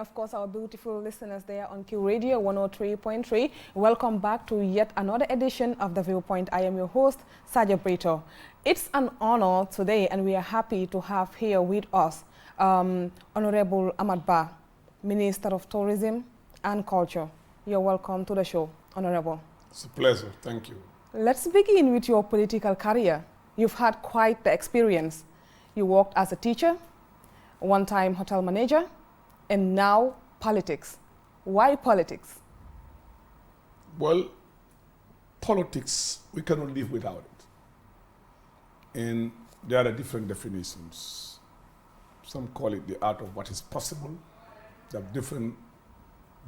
of course, our beautiful listeners there on Q Radio 103.3. Welcome back to yet another edition of The Viewpoint. I am your host, Saja Brito. It's an honor today, and we are happy to have here with us Honorable Ahmad Bah, Minister of Tourism and Culture. You're welcome to the show, Honorable. It's a pleasure. Thank you. Let's begin with your political career. You've had quite the experience. You worked as a teacher, one-time hotel manager, and now politics. Why politics? Well, politics, we cannot live without it. And there are different definitions. Some call it the art of what is possible. There are different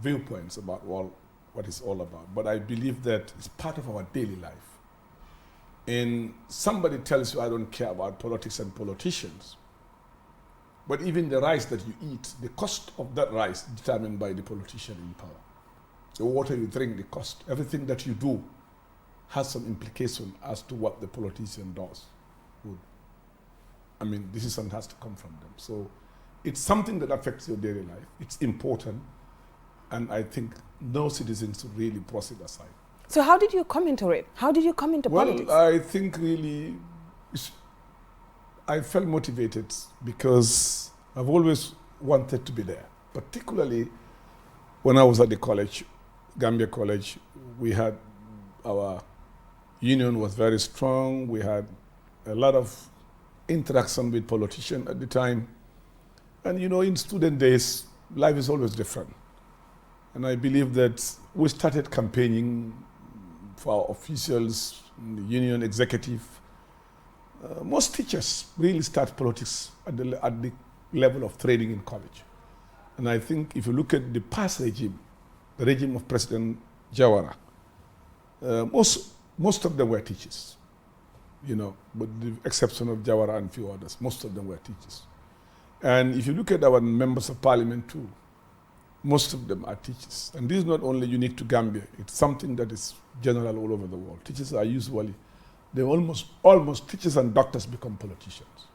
viewpoints about what it's all about. But I believe that it's part of our daily life. And somebody tells you, I don't care about politics and politicians. But even the rice that you eat, the cost of that rice is determined by the politician in power. The water you drink, the cost. Everything that you do has some implication as to what the politician does. I mean, decision has to come from them. So it's something that affects your daily life. It's important. And I think no citizen should really brush it aside. So how did you come into it? How did you come into politics? Well, I think really I felt motivated because I've always wanted to be there. Particularly when I was at the college, Gambia College, we had our union was very strong. We had a lot of interaction with politicians at the time. And you know, in student days, life is always different. And I believe that we started campaigning for our officials, the union executive. Most teachers really start politics at the level of training in college. And I think if you look at the past regime, the regime of President Jawara, most of them were teachers, you know, with the exception of Jawara and a few others, most of them were teachers. And if you look at our members of parliament too, most of them are teachers. And this is not only unique to Gambia, it's something that is general all over the world. Teachers are usually, they almost teachers and doctors become politicians.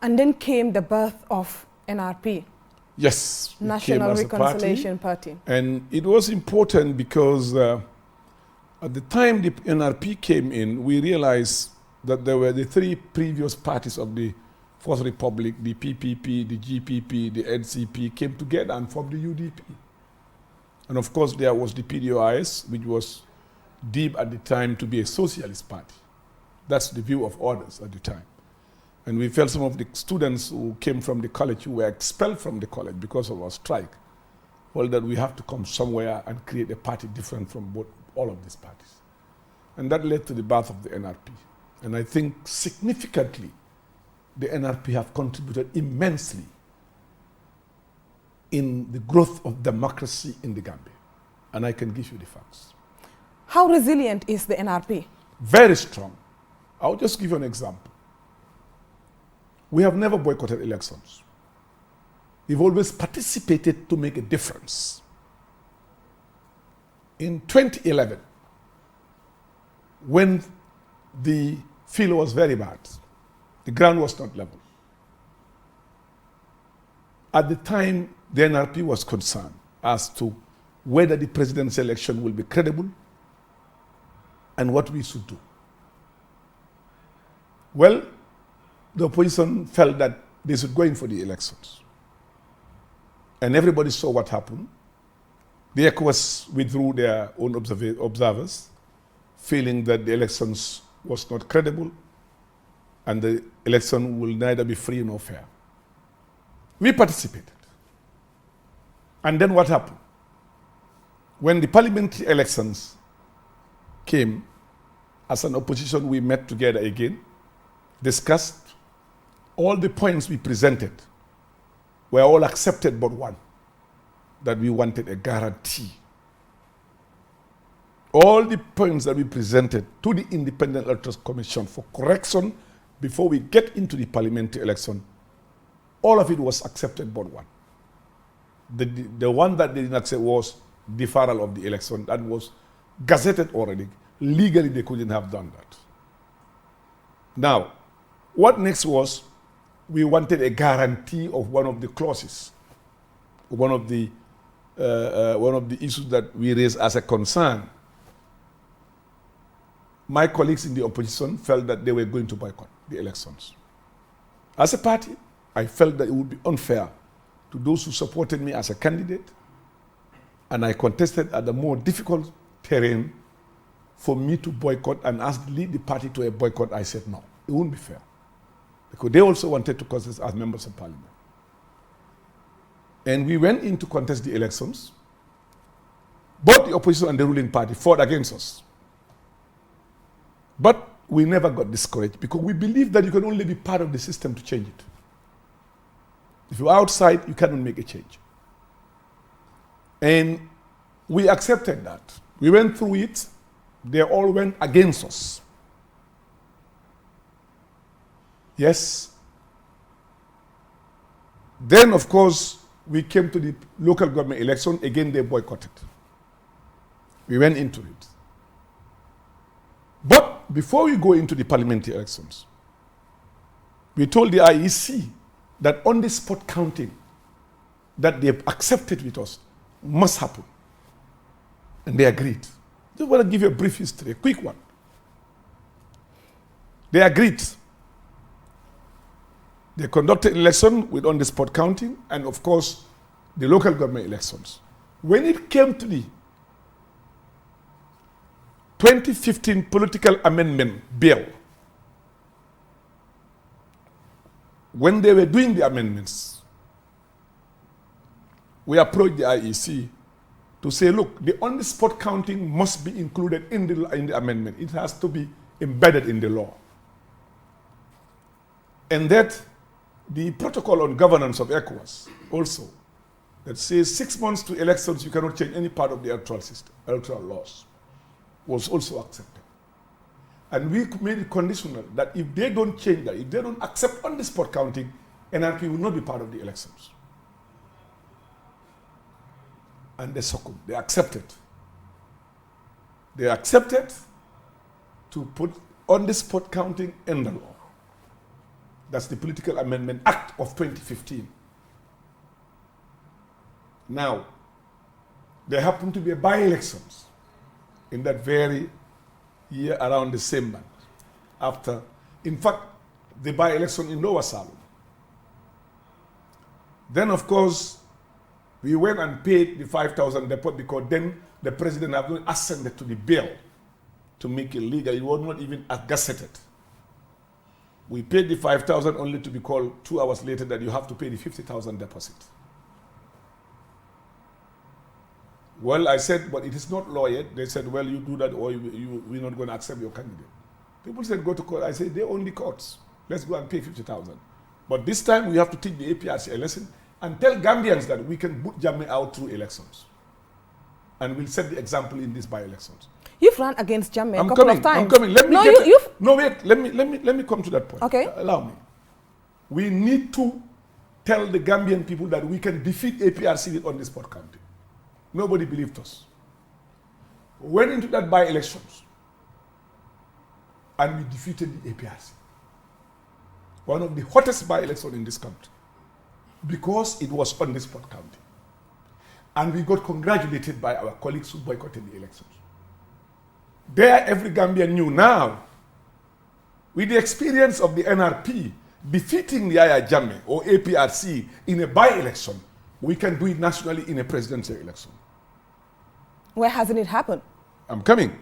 And then came the birth of NRP. Yes. National Reconciliation Party. And it was important because at the time the NRP came in, we realized that there were the three previous parties of the Fourth Republic, the PPP, the GPP, the NCP came together and formed the UDP. And of course there was the PDOIS, which was deemed at the time to be a socialist party. That's the view of others at the time. And we felt some of the students who came from the college, who were expelled from the college because of our strike, well, that we have to come somewhere and create a party different from all of these parties. And that led to the birth of the NRP. And I think significantly, the NRP have contributed immensely in the growth of democracy in the Gambia. And I can give you the facts. How resilient is the NRP? Very strong. I'll just give you an example. We have never boycotted elections. We've always participated to make a difference. In 2011, when the field was very bad, the ground was not level. At the time, the NRP was concerned as to whether the presidential election will be credible and what we should do. Well, the opposition felt that they should go in for the elections. And everybody saw what happened. The ECOWAS withdrew their own observers, feeling that the elections was not credible and the election will neither be free nor fair. We participated. And then what happened? When the parliamentary elections came, as an opposition, we met together again, discussed. All the points we presented were all accepted but one, that we wanted a guarantee. All the points that we presented to the Independent Electoral Commission for correction before we get into the parliamentary election, all of it was accepted but one. The one that they did not say was deferral of the election. That was gazetted already. Legally, they couldn't have done that. Now, what next was, we wanted a guarantee of one of the clauses one of the issues that we raised as a concern, my colleagues in the opposition felt that they were going to boycott the elections. As a party, I felt that it would be unfair to those who supported me as a candidate, and I contested at the more difficult terrain for me to boycott and ask lead the party to a boycott. I said no, it wouldn't be fair, because they also wanted to contest as members of parliament. And we went in to contest the elections. Both the opposition and the ruling party fought against us. But we never got discouraged, because we believe that you can only be part of the system to change it. If you're outside, you cannot make a change. And we accepted that. We went through it. They all went against us. Yes. Then, of course, we came to the local government election. Again, they boycotted. We went into it. But before we go into the parliamentary elections, we told the IEC that on the spot counting that they accepted with us must happen. And they agreed. Just want to give you a brief history, a quick one. They agreed. They conducted election with on-the-spot counting, and of course, the local government elections. When it came to the 2015 political amendment bill, when they were doing the amendments, we approached the IEC to say, look, the on-the-spot counting must be included in the amendment. It has to be embedded in the law. And that the protocol on governance of ECOWAS also, that says 6 months to elections, you cannot change any part of the electoral system, electoral laws, was also accepted. And we made it conditional that if they don't change that, if they don't accept on-the-spot counting, NRP will not be part of the elections. And they succumbed. They accepted. They accepted to put on-the-spot counting in the law. That's the Political Amendment Act of 2015. Now, there happened to be by-elections in that very year around the same month. After, in fact, the by-election in Lower Salem. Then, of course, we went and paid the 5,000 deposit, because then the president had not ascended to the bill to make it legal. It was not even gazetted. We paid the 5,000 only to be called 2 hours later that you have to pay the 50,000 deposit. Well, I said, but it is not law yet. They said, well, you do that or we're not going to accept your candidate. People said, go to court. I said, they only courts. Let's go and pay 50,000. But this time we have to teach the APRC a lesson and tell Gambians that we can boot Jammeh out through elections. And we'll set the example in these by-elections. You've run against Jammeh a couple of times. I'm coming. Let me let me come to that point. Okay. Allow me. We need to tell the Gambian people that we can defeat APRC with on-the-spot counting. Nobody believed us. We went into that by-elections and we defeated the APRC. One of the hottest by-elections in this country, because it was on-the-spot counting. And we got congratulated by our colleagues who boycotted the elections. There, every Gambian knew now, with the experience of the NRP defeating the Yahya Jammeh or APRC in a by-election, we can do it nationally in a presidential election. Where hasn't it happened? I'm coming.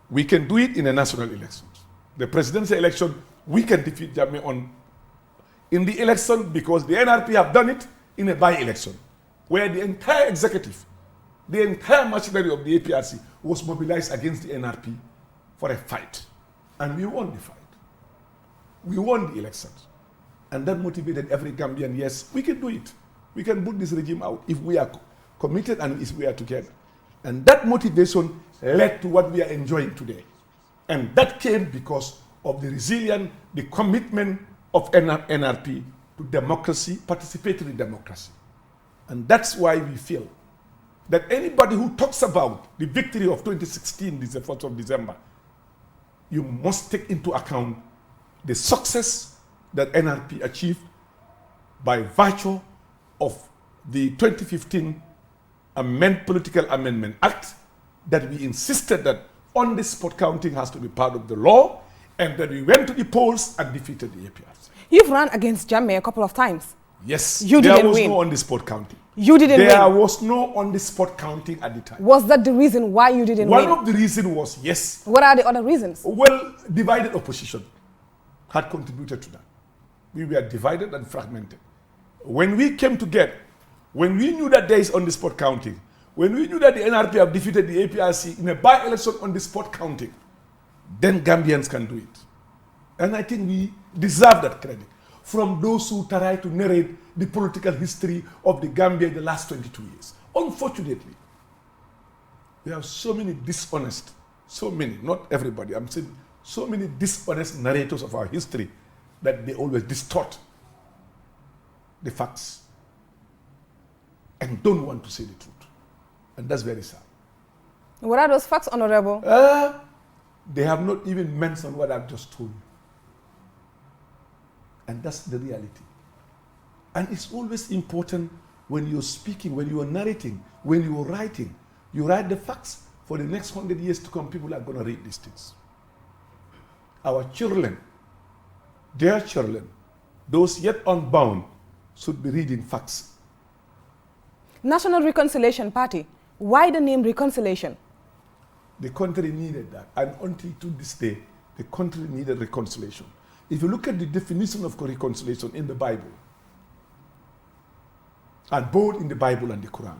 We can do it in a national election. The presidential election, we can defeat Jammeh in the election, because the NRP have done it in a by-election, where the entire executive, the entire machinery of the APRC was mobilized against the NRP for a fight. And we won the fight. We won the elections. And that motivated every Gambian, yes, we can do it. We can put this regime out if we are committed and if we are together. And that motivation led to what we are enjoying today. And that came because of the resilience, the commitment of NRP to democracy, participatory democracy. And that's why we feel that anybody who talks about the victory of 2016, the 4th of December, you must take into account the success that NRP achieved by virtue of the 2015 Political Amendment Act, that we insisted that on-the-spot counting has to be part of the law, and that we went to the polls and defeated the APRC. You've run against Jammeh a couple of times. Yes, you there didn't was win. no on-the-spot counting. You didn't win. There was no on-the-spot counting at the time. Was that the reason why you didn't win? One of the reasons was, yes. What are the other reasons? Well, divided opposition had contributed to that. We were divided and fragmented. When we came together, when we knew that there is on-the-spot counting, when we knew that the NRP have defeated the APRC in a by-election on-the-spot counting, then Gambians can do it. And I think we deserve that credit from those who try to narrate the political history of the Gambia in the last 22 years. Unfortunately, we have so many dishonest, so many, not everybody, I'm saying so many dishonest narrators of our history that they always distort the facts and don't want to say the truth. And that's very sad. What are those facts, Honorable? They have not even mentioned what I've just told you. And that's the reality. And it's always important when you're speaking, when you're narrating, when you're writing, you write the facts. For the next 100 years to come, people are going to read these things. Our children, their children, those yet unbound, should be reading facts. National Reconciliation Party. Why the name Reconciliation? The country needed that. And until to this day, the country needed reconciliation. If you look at the definition of reconciliation in the Bible, and both in the Bible and the Quran,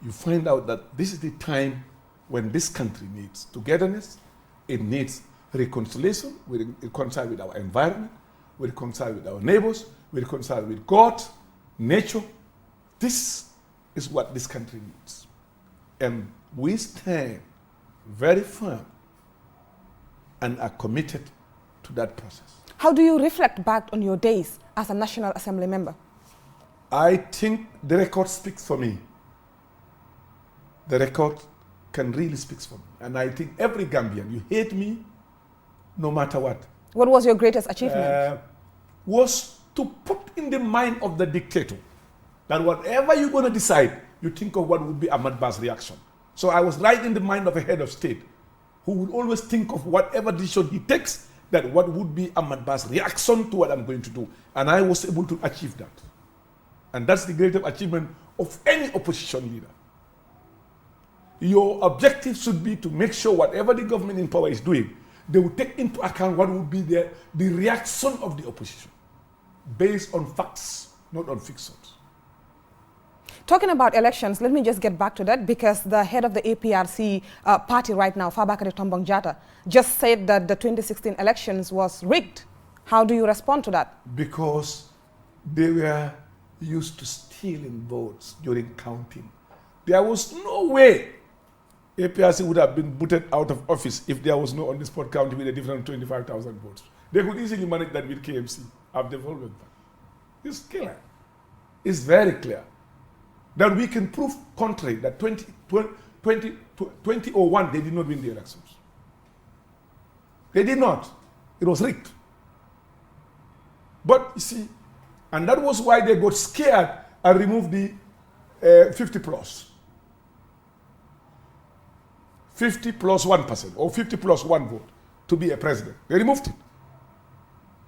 you find out that this is the time when this country needs togetherness, it needs reconciliation, we reconcile with our environment, we reconcile with our neighbors, we reconcile with God, nature. This is what this country needs. And we stand very firm and are committed to that process. How do you reflect back on your days as a National Assembly member? I think the record speaks for me. The record can really speak for me. And I think every Gambian, you hate me no matter what. What was your greatest achievement? Was to put in the mind of the dictator that whatever you're going to decide, you think of what would be Ahmad Ba's reaction. So I was right in the mind of a head of state who would always think of whatever decision he takes, that what would be Ahmad Ba's reaction to what I'm going to do. And I was able to achieve that. And that's the greatest achievement of any opposition leader. Your objective should be to make sure whatever the government in power is doing, they will take into account what would be the reaction of the opposition, based on facts, not on fictions. Talking about elections, let me just get back to that, because the head of the APRC party right now, Fabakary Tombong Jatta, just said that the 2016 elections was rigged. How do you respond to that? Because they were used to stealing votes during counting. There was no way APRC would have been booted out of office if there was no on-the-spot counting with a difference of 25,000 votes. They could easily manage that with KMC. I've developed that. It's clear. It's very clear that we can prove contrary that 2001 they did not win the elections. They did not. It was rigged. But you see, and that was why they got scared and removed the 50 plus. 50 plus 1% or 50 plus 1 vote to be a president. They removed it.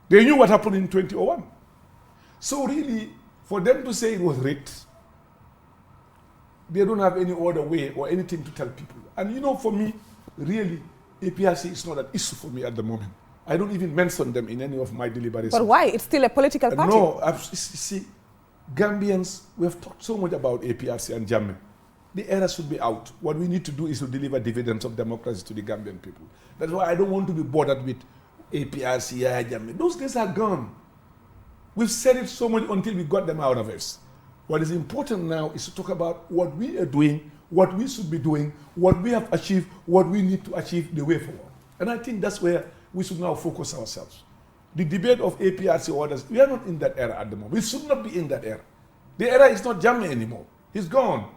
They knew what happened in 2001. So really, for them to say it was rigged, they don't have any other way or anything to tell people. And you know, for me, really, APRC is not an issue for me at the moment. I don't even mention them in any of my deliberations. But why? It's still a political party. No, see, Gambians, we have talked so much about APRC and Jammeh. The era should be out. What we need to do is to deliver dividends of democracy to the Gambian people. That's why I don't want to be bothered with APRC, Jammeh. Those days are gone. We've said it so much until we got them out of us. What is important now is to talk about what we are doing, what we should be doing, what we have achieved, what we need to achieve, the way forward. And I think that's where we should now focus ourselves. The debate of APRC orders, we are not in that era at the moment. We should not be in that era. The era is not Jammeh anymore. He's gone.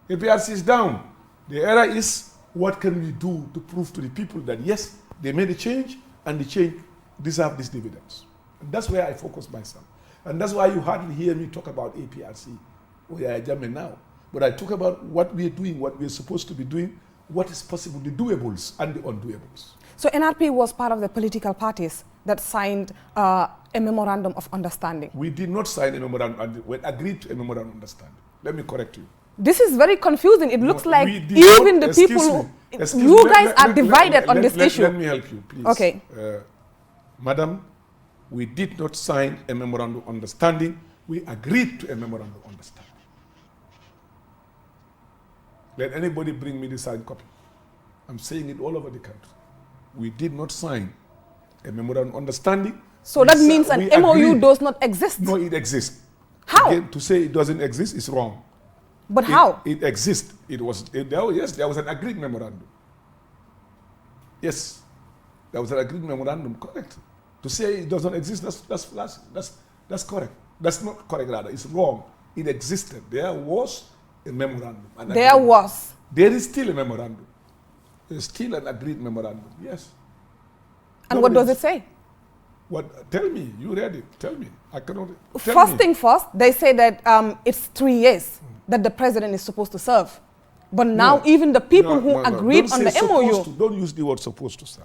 APRC is down. The era is what can we do to prove to the people that yes, they made a change and the change deserves these dividends. And that's where I focus myself. And that's why you hardly hear me talk about APRC or Yaya Jammeh now. But I talk about what we are doing, what we are supposed to be doing, what is possible, the doables and the undoables. So NRP was part of the political parties that signed a memorandum of understanding. We did not sign a memorandum, we agreed to a memorandum of understanding. Let me correct you. This is very confusing. It looks like even the people, you guys are divided on this issue. Let me help you, please. Okay. Madam, we did not sign a memorandum of understanding. We agreed to a memorandum of understanding. Let anybody bring me the signed copy. I'm saying it all over the country. We did not sign a memorandum of understanding. So that means an MOU does not exist? No, it exists. How? Again, to say it doesn't exist is wrong. But how? It exists. Yes, there was an agreed memorandum. Yes, there was an agreed memorandum, correct. To say it doesn't exist, that's correct. That's not correct, rather. It's wrong. It existed. There was a memorandum. There was. There is still a memorandum. There's still an agreed memorandum, yes. And what does it say? What? Tell me. You read it. Tell me. I cannot. First thing first, they say that it's 3 years that the president is supposed to serve. But now even the people who agreed on the MOU. Don't use the word supposed to serve.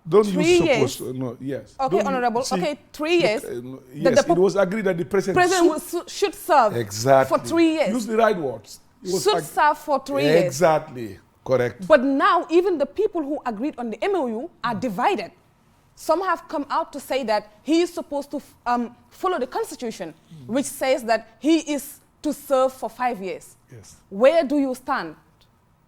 Don't 3 use years. supposed to. No, yes. Okay, Don't Honorable. see, Okay, 3 years. Yes, it was agreed that the president should serve exactly for 3 years. Use the right words. Should serve for 3 years. Exactly. Correct. But now even the people who agreed on the MOU are divided. Some have come out to say that he is supposed to follow the Constitution, which says that he is to serve for 5 years. Yes. Where do you stand?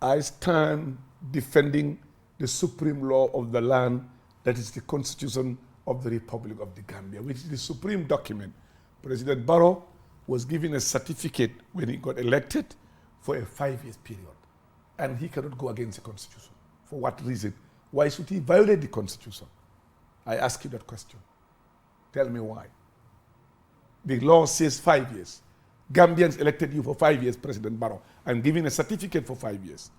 I stand defending the supreme law of the land, that is the Constitution of the Republic of the Gambia, which is the supreme document. President Barrow was given a certificate when he got elected for a 5-year period. And he cannot go against the Constitution. For what reason? Why should he violate the Constitution? I ask you that question. Tell me why. The law says 5 years. Gambians elected you for 5 years, President Barrow. I'm giving a certificate for 5 years.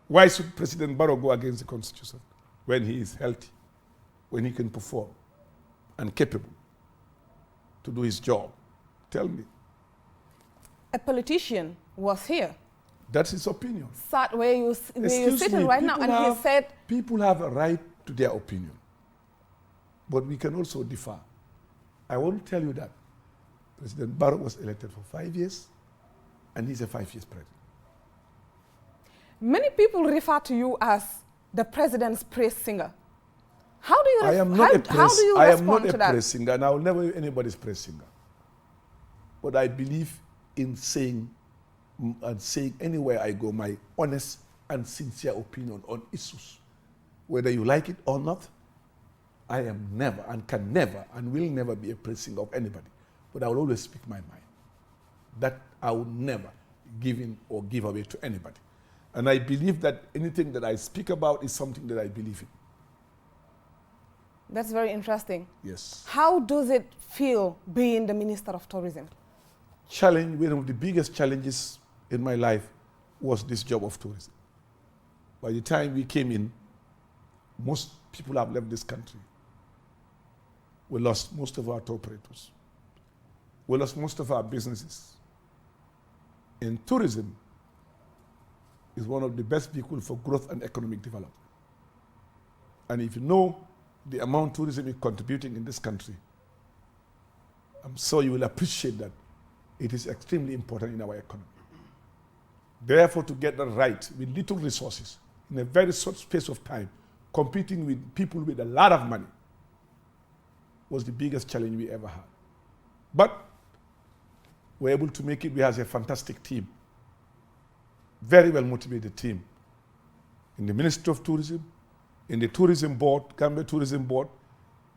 Why should President Barrow go against the Constitution when he is healthy, when he can perform and capable to do his job? Tell me. A politician was here. That's his opinion. Sat where you're sitting right now, and he said... People have a right to their opinion. But we can also differ. I want to tell you that President Barrow was elected for 5 years, and he's a 5-year president. Many people refer to you as the president's praise singer. How do you I am not respond to that? A praise singer, and I will never be anybody's praise singer. But I believe in saying anywhere I go my honest and sincere opinion on issues. Whether you like it or not, I am never and can never and will never be a praise singer of anybody. But I will always speak my mind. That I will never give in or give away to anybody. And I believe that anything that I speak about is something that I believe in. That's very interesting. Yes. How does it feel being the Minister of Tourism? One of the biggest challenges in my life was this job of tourism. By the time we came in, most people have left this country. We lost most of our tour operators. We lost most of our businesses. And tourism is one of the best vehicles for growth and economic development. And if you know the amount tourism is contributing in this country, I'm sure you will appreciate that it is extremely important in our economy. Therefore, to get that right with little resources in a very short space of time, competing with people with a lot of money was the biggest challenge we ever had. But we're able to make it. We have a fantastic team, very well motivated team in the Ministry of Tourism, in the Tourism Board, Gambia Tourism Board,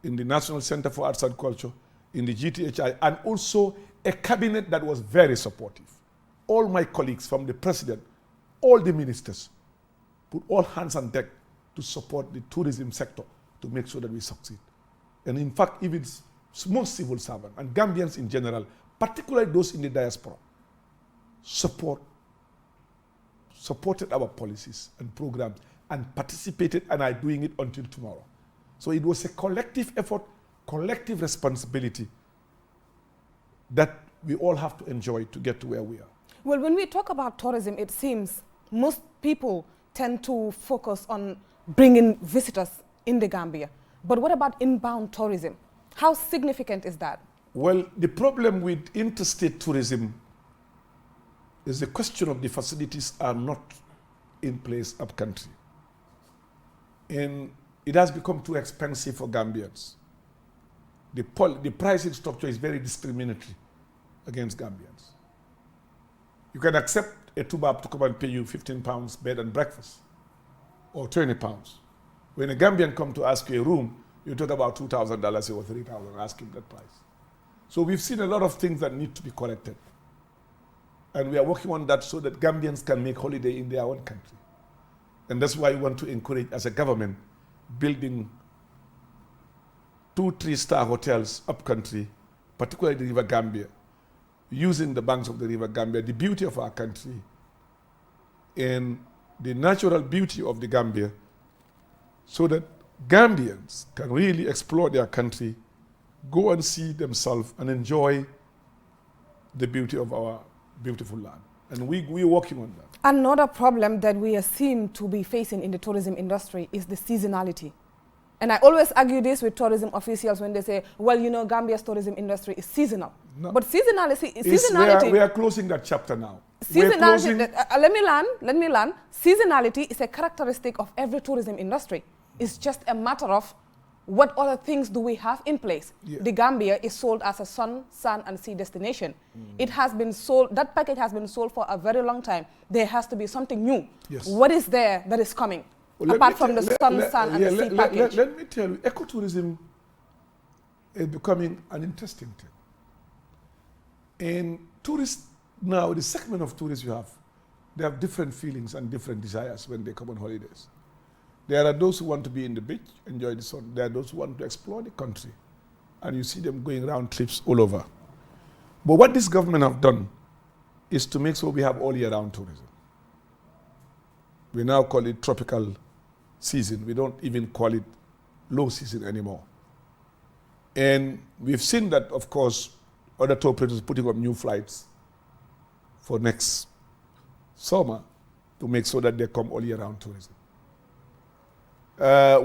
in the National Center for Arts and Culture, in the GTHI, and also a cabinet that was very supportive. All my colleagues, from the president, all the ministers, put all hands on deck to support the tourism sector to make sure that we succeed. And in fact, even most civil servants and Gambians in general, particularly those in the diaspora, supported our policies and programs and participated and are doing it until tomorrow. So it was a collective effort collective responsibility that we all have to enjoy to get to where we are. Well, when we talk about tourism, it seems most people tend to focus on bringing visitors in the Gambia. But what about inbound tourism? How significant is that? Well, the problem with interstate tourism is the question of the facilities are not in place up country. And it has become too expensive for Gambians. The pricing structure is very discriminatory against Gambians. You can accept a Tubab to come and pay you £15 bed and breakfast, or £20. When a Gambian come to ask you a room, you talk about $2,000 or $3,000, ask him that price. So we've seen a lot of things that need to be corrected. And we are working on that so that Gambians can make holiday in their own country. And that's why we want to encourage, as a government, building 2-3-star hotels up country, particularly the River Gambia, using the banks of the River Gambia, the beauty of our country, and the natural beauty of the Gambia, so that Gambians can really explore their country, go and see themselves, and enjoy the beauty of our beautiful land. And we're working on that. Another problem that we are seen to be facing in the tourism industry is the seasonality. And I always argue this with tourism officials when they say, well, you know, Gambia's tourism industry is seasonal. No. But seasonality... We are closing that chapter now. Seasonality, let me learn. Seasonality is a characteristic of every tourism industry. It's just a matter of what other things do we have in place. Yeah. The Gambia is sold as a sun, and sea destination. It has been sold, that package has been sold for a very long time. There has to be something new. Yes. What is there that is coming? Well, apart from the sun, and the sea package. Let me tell you, ecotourism is becoming an interesting thing. And tourists now, the segment of tourists you have, they have different feelings and different desires when they come on holidays. There are those who want to be in the beach, enjoy the sun. There are those who want to explore the country. And you see them going round trips all over. But what this government have done is to make sure we have all year round tourism. We now call it tropical season. We don't even call it low season anymore. And we've seen that, of course, other tour operators putting up new flights for next summer to make sure that they come all year round tourism.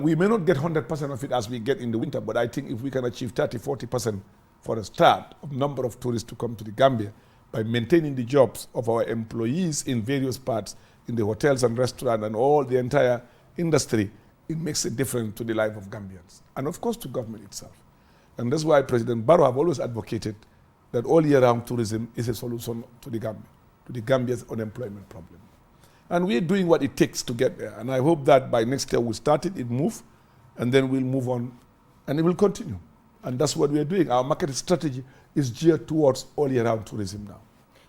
We may not get 100% of it as we get in the winter, but I think if we can achieve 30-40% for a start of number of tourists to come to the Gambia by maintaining the jobs of our employees in various parts, in the hotels and restaurants and all the entire industry, it makes a difference to the life of Gambians and of course to government itself. And that's why President Barrow have always advocated that all year round tourism is a solution to the Gambia's unemployment problem. And we're doing what it takes to get there. And I hope that by next year we'll start it move, and then we'll move on, and it will continue. And that's what we're doing. Our market strategy is geared towards all year round tourism now.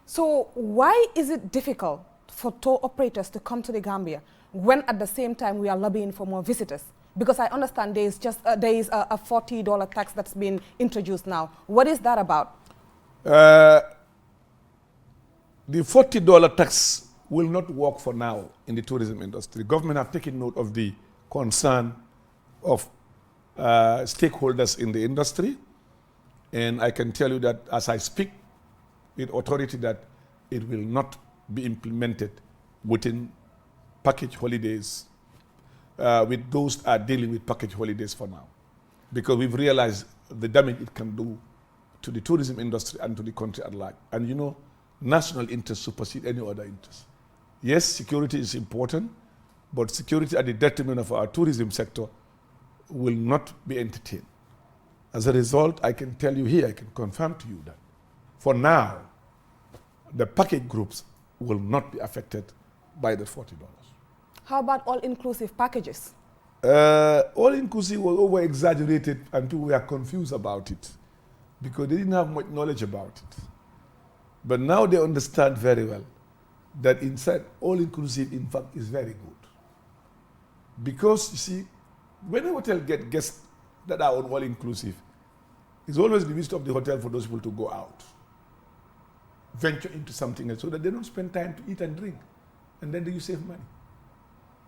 So why is it difficult for tour operators to come to the Gambia when at the same time we are lobbying for more visitors? Because I understand there is a $40 tax that's been introduced now. What is that about? The $40 tax will not work for now in the tourism industry. The government have taken note of the concern of stakeholders in the industry. And I can tell you that as I speak with authority that it will not be implemented within package holidays with those that are dealing with package holidays for now. Because we've realized the damage it can do to the tourism industry and to the country at large. And you know, national interests supersede any other interest. Yes, security is important, but security at the detriment of our tourism sector will not be entertained. As a result, I can tell you here, I can confirm to you that for now, the package groups will not be affected by the $40. How about all-inclusive packages? All-inclusive was over-exaggerated and people were confused about it because they didn't have much knowledge about it. But now they understand very well that inside all-inclusive, in fact, is very good. Because, you see, when a hotel gets guests that are on all-inclusive, it's always the wish of the hotel for those people to go out, venture into something else so that they don't spend time to eat and drink, and then you save money.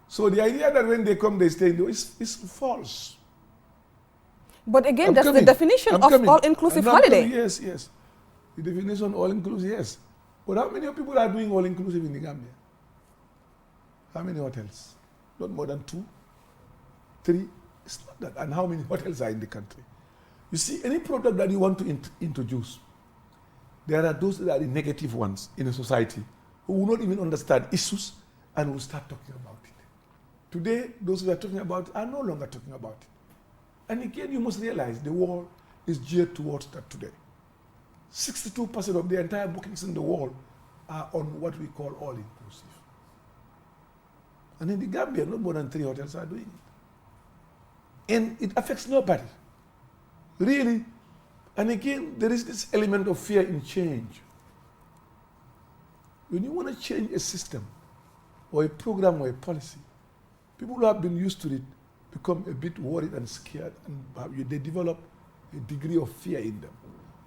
So the idea that when they come, they stay is false. But again, that's the definition of all-inclusive holiday. Yes, yes. The definition all-inclusive, yes. But how many people are doing all-inclusive in the Gambia? How many hotels? Not more than 2, 3. It's not that. And how many hotels are in the country? You see, any product that you want to introduce, there are those that are the negative ones in a society who will not even understand issues and will start talking about it. Today, those who are talking about it are no longer talking about it. And again, you must realize the world is geared towards that today. 62% of the entire bookings in the world are on what we call all-inclusive. And in the Gambia, not more than 3 hotels are doing it. And it affects nobody. Really. And again, there is this element of fear in change. When you want to change a system or a program or a policy, people who have been used to it become a bit worried and scared, and they develop a degree of fear in them.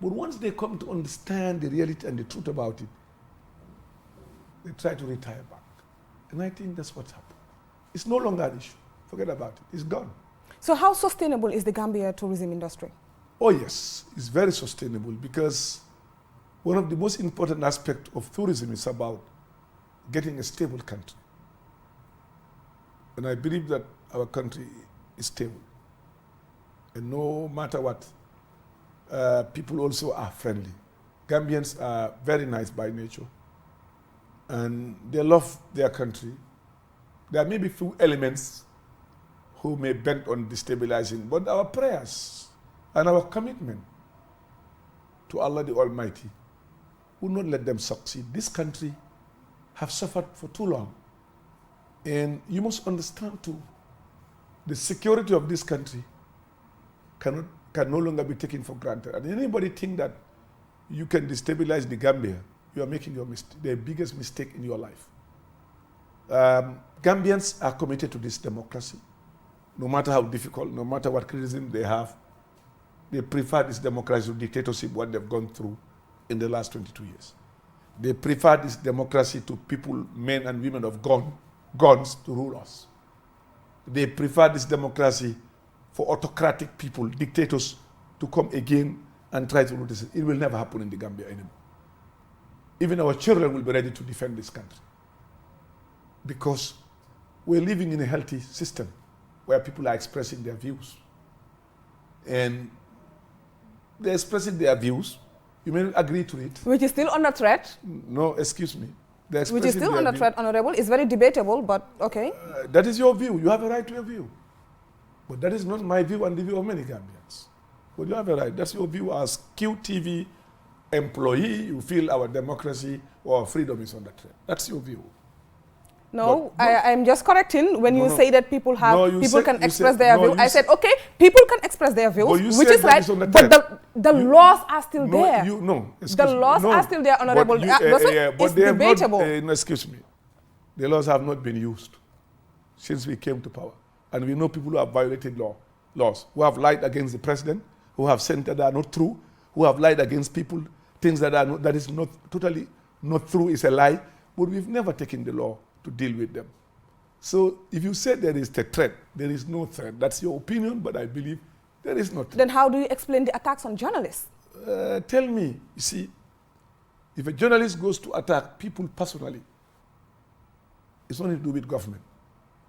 But once they come to understand the reality and the truth about it, they try to retire back. And I think that's what's happened. It's no longer an issue. Forget about it. It's gone. So how sustainable is the Gambia tourism industry? Oh yes, it's very sustainable, because one of the most important aspects of tourism is about getting a stable country. And I believe that our country is stable. And no matter what, people also are friendly. Gambians are very nice by nature. And they love their country. There may be few elements who may bend on destabilizing, but our prayers and our commitment to Allah the Almighty will not let them succeed. This country have suffered for too long. And you must understand too, the security of this country can no longer be taken for granted. And anybody think that you can destabilize the Gambia, you are making the biggest mistake in your life. Gambians are committed to this democracy. No matter how difficult, no matter what criticism they have, they prefer this democracy to dictatorship, what they've gone through in the last 22 years. They prefer this democracy to people, men and women of guns to rule us. They prefer this democracy for autocratic people, dictators, to come again and try to rule this. It will never happen in the Gambia anymore. Even our children will be ready to defend this country, because we're living in a healthy system where people are expressing their views. And they're expressing their views. You may not agree to it. Which is still under threat. No, excuse me. Which is still under threat, Honorable. It's very debatable, but okay. That is your view. You have a right to your view. But that is not my view and the view of many Gambians. But you have a right. That's your view as QTV employee. You feel our democracy or our freedom is under threat. That's your view. No, I'm just correcting when you say that people can express their view. I said, okay, people can express their views, which is right, but the laws are still there. The laws are still there, Honorable. It's debatable. Excuse me. The laws have not been used since we came to power. And we know people who have violated laws, who have lied against the president, who have said that are not true, who have lied against people, things that is not totally not true, is a lie. But we've never taken the law to deal with them. So if you say there is a threat, there is no threat. That's your opinion, but I believe there is no threat. Then how do you explain the attacks on journalists? Tell me, you see, if a journalist goes to attack people personally, it's nothing to do with government.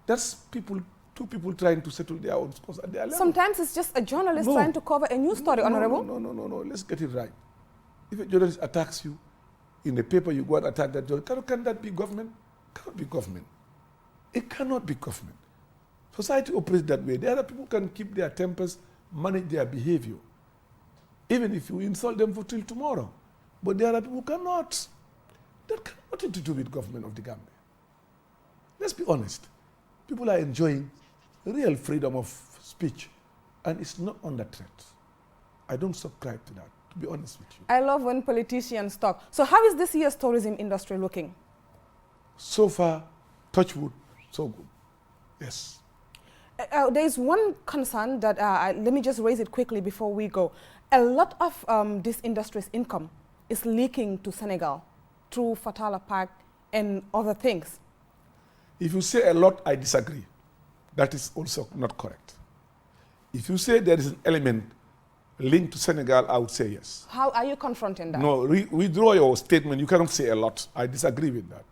That's two people trying to settle their own scores at their level. Sometimes it's just a journalist trying to cover a news story, Honorable. No, let's get it right. If a journalist attacks you in the paper, you go and attack that journalist. Can that be government? Cannot be government. It cannot be government. Society operates that way. There are people who can keep their tempers, manage their behavior, even if you insult them for till tomorrow. But there are people who cannot. That has nothing to do with government of the Gambia. Let's be honest. People are enjoying real freedom of speech, and it's not under threat. I don't subscribe to that, to be honest with you. I love when politicians talk. So how is this year's tourism industry looking? So far, touch wood, so good. Yes. There is one concern that, let me just raise it quickly before we go. A lot of this industry's income is leaking to Senegal through Fatala Park and other things. If you say a lot, I disagree. That is also not correct. If you say there is an element linked to Senegal, I would say yes. How are you confronting that? No, withdraw your statement. You cannot say a lot. I disagree with that.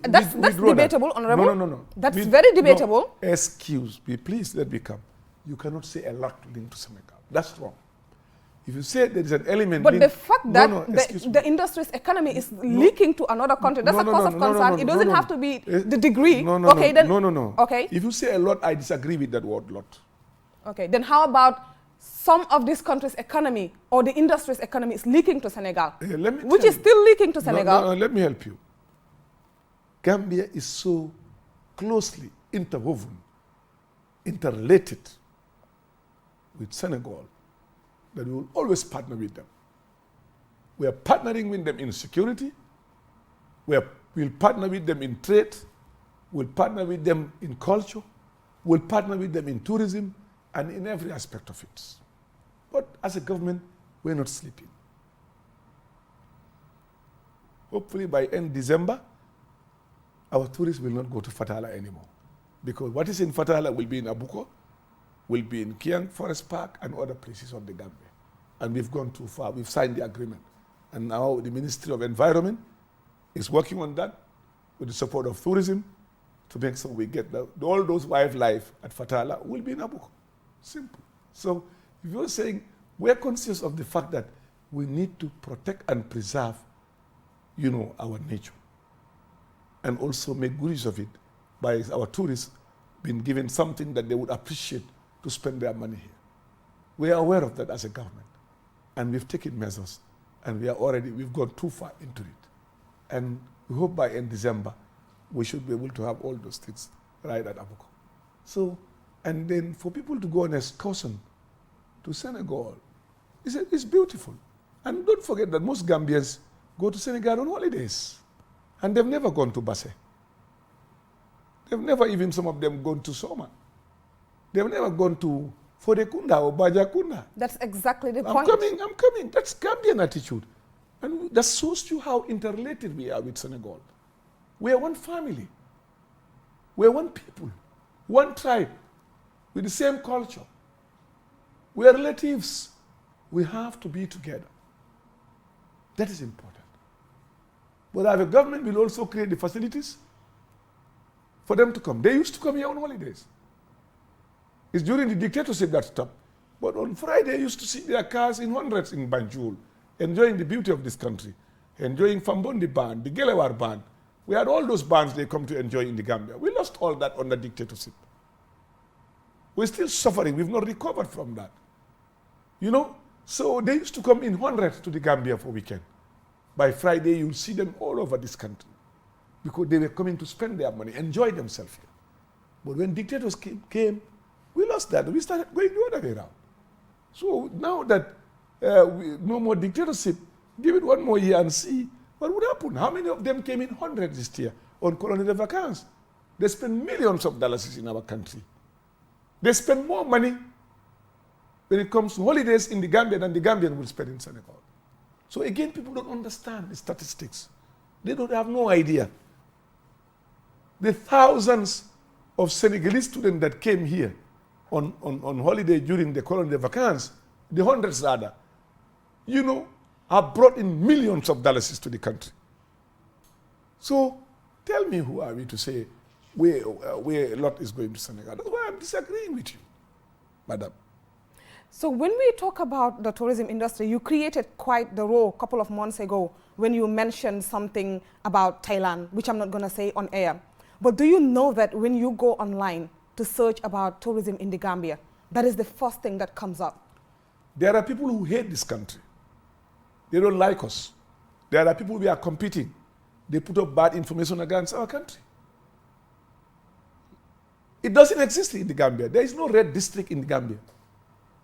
That's debatable, that. Honorable. No. That's very debatable. No, excuse me, please let me come. You cannot say a lot linked to Senegal. That's wrong. If you say there is an element... But the fact that the industry's economy is leaking to another country, that's a cause of concern. It doesn't have to be the degree. No. Okay. If you say a lot, I disagree with that word lot. Okay, then how about some of this country's economy or the industry's economy is leaking to Senegal, which is still leaking to Senegal? No, let me help you. Gambia is so closely interwoven, interrelated with Senegal that we will always partner with them. We are partnering with them in security. We'll partner with them in trade. We'll partner with them in culture. We'll partner with them in tourism and in every aspect of it. But as a government, we're not sleeping. Hopefully by end December, our tourists will not go to Fatala anymore. Because what is in Fatala will be in Abuko, will be in Kiang Forest Park and other places of the Gambia. And we've gone too far. We've signed the agreement. And now the Ministry of Environment is working on that with the support of tourism to make sure we get all those wildlife at Fatala will be in Abuko. Simple. So if you're saying we're conscious of the fact that we need to protect and preserve, our nature and also make good use of it by our tourists being given something that they would appreciate to spend their money here. We are aware of that as a government. And we've taken measures, and we've gone too far into it. And we hope by end December, we should be able to have all those things right at Abuko. So, and then for people to go on excursion to Senegal, it's beautiful. And don't forget that most Gambians go to Senegal on holidays. And they've never gone to Basse. They've never even, some of them, gone to Soma. They've never gone to Fodekunda or Bajakunda. That's exactly the point. I'm coming. That's Gambian attitude. And that shows you how interrelated we are with Senegal. We are one family. We are one people, one tribe, with the same culture. We are relatives. We have to be together. That is important. But our government will also create the facilities for them to come. They used to come here on holidays. It's during the dictatorship that stopped. But on Friday, you used to see their cars in hundreds in Banjul, enjoying the beauty of this country, enjoying Fambondi Band, the Gelewar Band. We had all those bands they come to enjoy in the Gambia. We lost all that under dictatorship. We're still suffering. We've not recovered from that. So they used to come in hundreds to the Gambia for weekend. By Friday, you'll see them all over this country because they were coming to spend their money, enjoy themselves here. But when dictators came, we lost that. We started going the other way around. So now that no more dictatorship, give it one more year and see what would happen. How many of them came in hundreds this year on colonial vacances? They spend millions of dollars in our country. They spend more money when it comes to holidays in the Gambia than the Gambian will spend in Senegal. So again, people don't understand the statistics. They don't have no idea. The thousands of Senegalese students that came here on holiday during the colonial vacances, the hundreds rather, have brought in millions of dollars to the country. So tell me, who are we to say where a lot is going to Senegal? That's why I'm disagreeing with you, madam. So when we talk about the tourism industry, you created quite the row a couple of months ago when you mentioned something about Thailand, which I'm not going to say on air. But do you know that when you go online to search about tourism in the Gambia, that is the first thing that comes up? There are people who hate this country. They don't like us. There are people we are competing. They put up bad information against our country. It doesn't exist in the Gambia. There is no red district in the Gambia.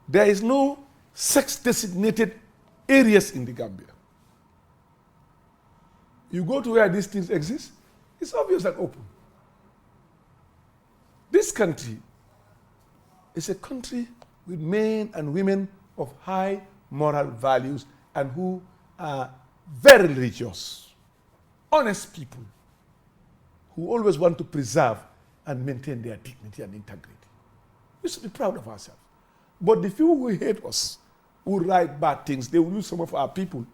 There is no sex-designated areas in the Gambia. You go to where these things exist, it's obvious and open. This country is a country with men and women of high moral values and who are very religious, honest people who always want to preserve and maintain their dignity and integrity. We should be proud of ourselves. But the few who hate us, who write bad things, they will use some of our people,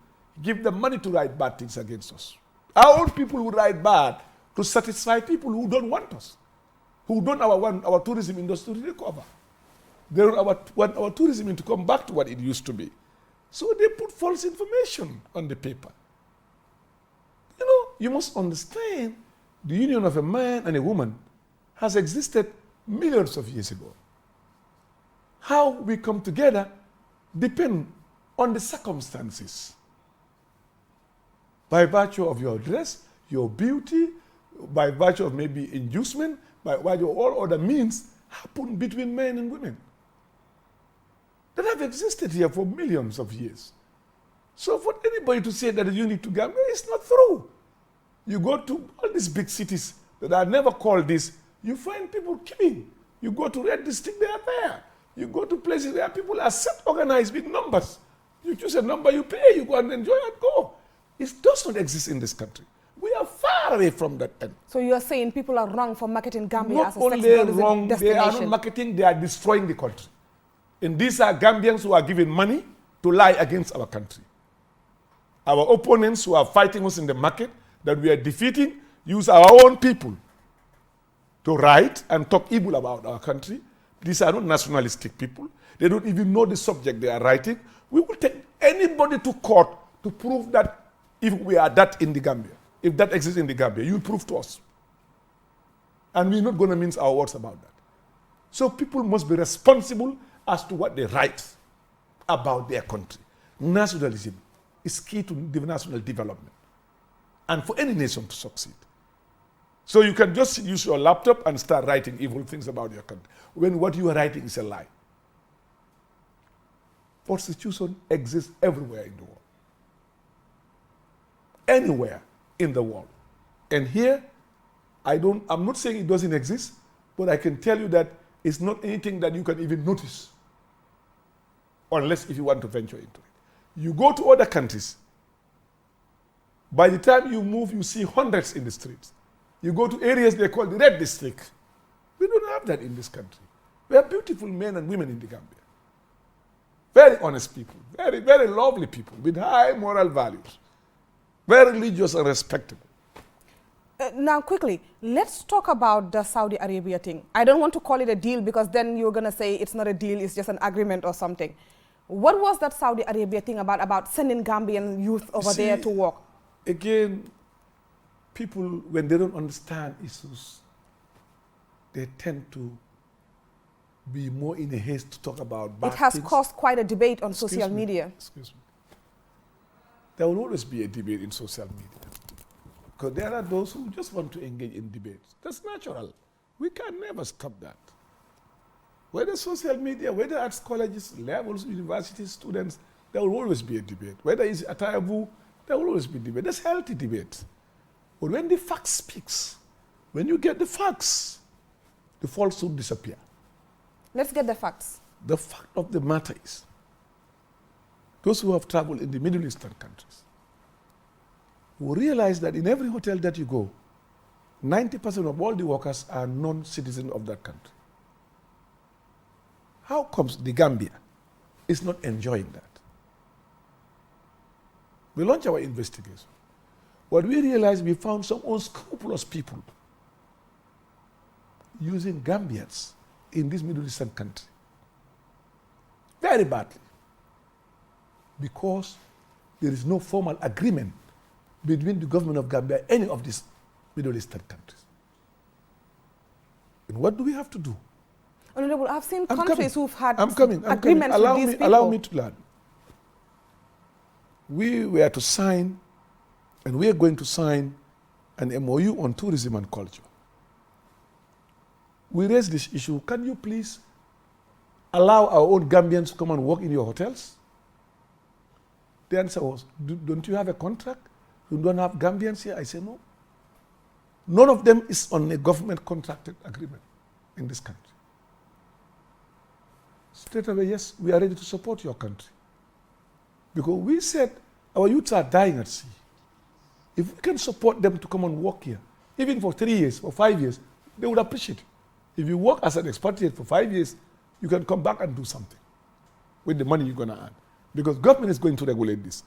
give them money to write bad things against us. Our own people will write bad to satisfy people who don't want us, who don't want our tourism industry to recover. They don't want our tourism to come back to what it used to be. So they put false information on the paper. You know, you must understand the union of a man and a woman has existed millions of years ago. How we come together depend on the circumstances. By virtue of your dress, your beauty, by virtue of maybe inducement, by virtue of all other means happen between men and women that have existed here for millions of years. So for anybody to say that you need to gamble, it's not true. You go to all these big cities that are never called this, you find people killing. You go to Red District, they are there. You go to places where people are set organized with numbers. You choose a number, you pay, you go and enjoy and go. It does not exist in this country. We are far away from that end. So you are saying people are wrong for marketing Gambia Not as a only sex tourism wrong, destination. they are not marketing, they are destroying the country. And these are Gambians who are given money to lie against our country. Our opponents who are fighting us in the market that we are defeating use our own people to write and talk evil about our country. These are not nationalistic people. They don't even know the subject they are writing. We will take anybody to court to prove that if we are that in the Gambia, if that exists in the Gambia, you prove to us. And we're not going to mince our words about that. So people must be responsible as to what they write about their country. Nationalism is key to the national development and for any nation to succeed. So you can just use your laptop and start writing evil things about your country when what you are writing is a lie. Prostitution exists everywhere in the world. Anywhere in the world. And here, I'm not saying it doesn't exist, but I can tell you that it's not anything that you can even notice. Unless if you want to venture into it. You go to other countries. By the time you move, you see hundreds in the streets. You go to areas they call the Red District. We don't have that in this country. We have beautiful men and women in the Gambia. Very honest people. Very, very lovely people with high moral values. Very religious and respectable. Now, quickly, let's talk about the Saudi Arabia thing. I don't want to call it a deal because then you're going to say it's not a deal, it's just an agreement or something. What was that Saudi Arabia thing about sending Gambian youth over there to work? Again, people, when they don't understand issues, they tend to be more in a haste to talk about bad things. It has things. caused quite a debate on social media. Excuse me. There will always be a debate in social media. Because there are those who just want to engage in debates. That's natural. We can never stop that. Whether social media, whether at colleges, levels, universities, students, there will always be a debate. Whether it's at Atayabu, there will always be debate. That's healthy debate. But when the fact speaks, when you get the facts, the falsehood disappear. Let's get the facts. The fact of the matter is, those who have traveled in the Middle Eastern countries will realize that in every hotel that you go, 90% of all the workers are non-citizens of that country. How comes the Gambia is not enjoying that? We launched our investigation. What we realized, we found some unscrupulous people using Gambians in this Middle Eastern country. Very badly. Because there is no formal agreement between the government of Gambia and any of these Middle Eastern countries. And what do we have to do? Honorable, I've seen countries who've had agreements with these people. Allow me to learn. We were to sign, and we are going to sign an MOU on tourism and culture. We raised this issue. Can you please allow our own Gambians to come and work in your hotels? The answer was, don't you have a contract? You don't have Gambians here? I say no. None of them is on a government contracted agreement in this country. Straight away, yes, we are ready to support your country. Because we said our youths are dying at sea. If we can support them to come and work here, even for 3 years, for 5 years, they would appreciate it. If you work as an expatriate for 5 years, you can come back and do something. with the money you're going to earn. Because government is going to regulate this.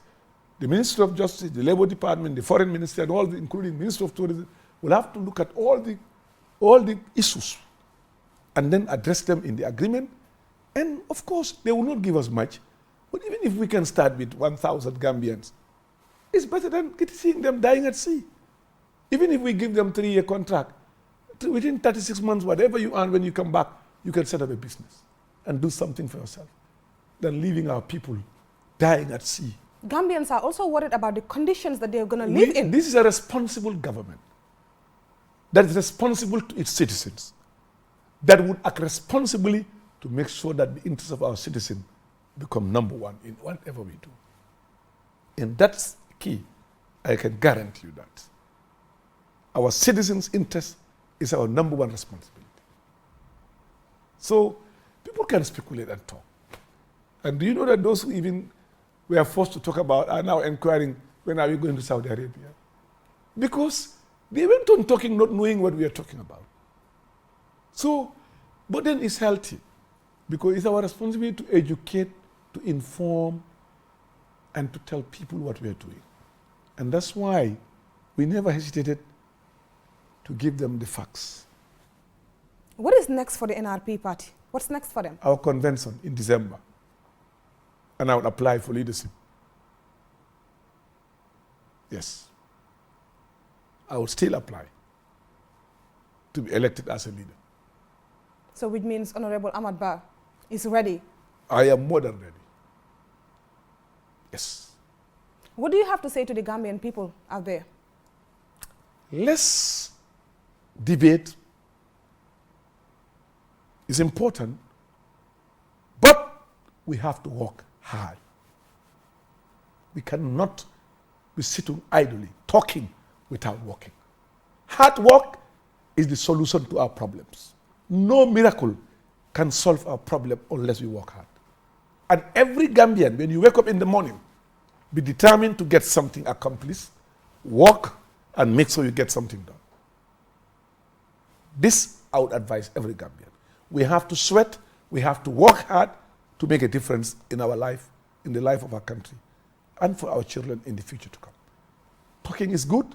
The Ministry of Justice, the Labor Department, the Foreign Ministry, and all the, including Ministry of Tourism, will have to look at all the issues and then address them in the agreement. And of course, they will not give us much. But even if we can start with 1,000 Gambians, it's better than seeing them dying at sea. Even if we give them 3-year contract, within 36 months, whatever you earn when you come back, you can set up a business and do something for yourself than leaving our people dying at sea. Gambians are also worried about the conditions that they're going to live in. This is a responsible government that is responsible to its citizens, that would act responsibly to make sure that the interests of our citizens become number one in whatever we do. And that's key. I can guarantee you that. Our citizens' interest is our number one responsibility. So people can speculate and talk. And do you know that those who even were forced to talk about are now inquiring, when are we going to Saudi Arabia? Because they went on talking not knowing what we are talking about. So, but then it's healthy, because it's our responsibility to educate, to inform, and to tell people what we are doing. And that's why we never hesitated to give them the facts. What is next for the NRP party? What's next for them? Our convention in December. And I would apply for leadership. Yes. I would still apply to be elected as a leader. So which means Honorable Ahmad Ba is ready? I am more than ready. Yes. What do you have to say to the Gambian people out there? Let's debate. It's important, but we have to work hard. We cannot be sitting idly, talking without working. Hard work is the solution to our problems. No miracle can solve our problem unless we work hard. And every Gambian, when you wake up in the morning, be determined to get something accomplished, work, and make sure you get something done. This I would advise every Gambian. We have to sweat, we have to work hard to make a difference in our life, in the life of our country, and for our children in the future to come. Talking is good,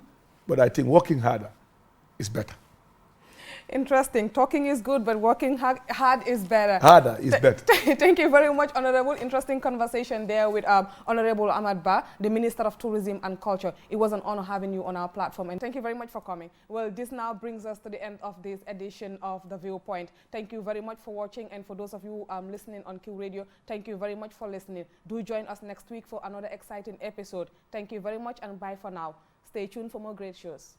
but I think working harder is better. Interesting. Talking is good, but working hard is better. Harder is better. Thank you very much, Honorable. Interesting conversation there with Honorable Ahmad Ba, the Minister of Tourism and Culture. It was an honor having you on our platform, and thank you very much for coming. Well, this now brings us to the end of this edition of The Viewpoint. Thank you very much for watching, and for those of you listening on Q Radio, thank you very much for listening. Do join us next week for another exciting episode. Thank you very much, and bye for now. Stay tuned for more great shows.